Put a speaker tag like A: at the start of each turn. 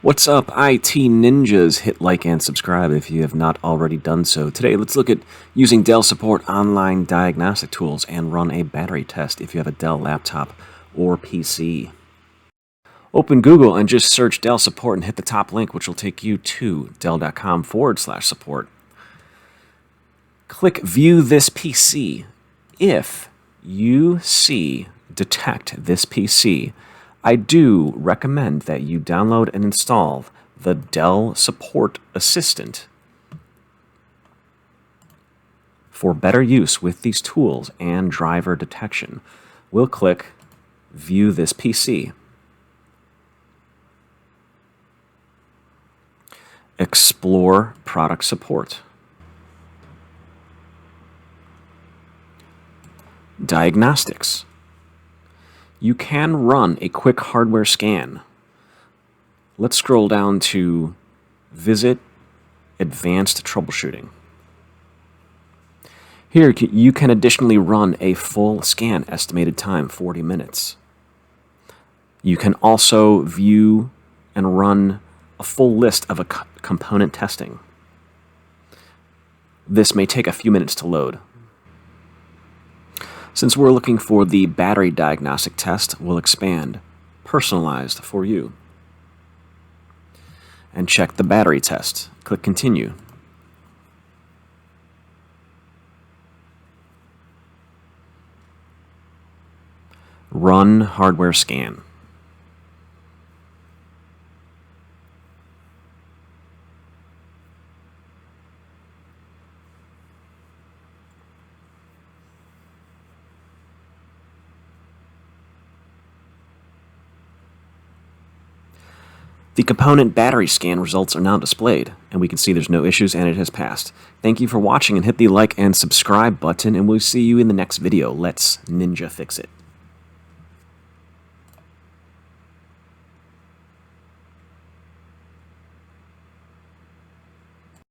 A: What's up, IT ninjas? Hit like and subscribe if you have not already done so. Today, let's look at using Dell Support online diagnostic tools and run a battery test if you have a Dell laptop or PC. Open Google and just search Dell Support and hit the top link, which will take you to dell.com/support. Click View this PC. If you detect this PC, I do recommend that you download and install the Dell Support Assistant for better use with these tools and driver detection. We'll click View this PC. Explore product support. Diagnostics. You can run a quick hardware scan. Let's scroll down to Visit Advanced Troubleshooting. Here you can additionally run a full scan, estimated time 40 minutes. You can also view and run a full list of component testing. This may take a few minutes to load. Since we're looking for the battery diagnostic test, we'll expand Personalized for you. And check the battery test. Click Continue. Run hardware scan. The component battery scan results are now displayed, and we can see there's no issues and it has passed. Thank you for watching, and hit the like and subscribe button, and we'll see you in the next video. Let's ninja fix it.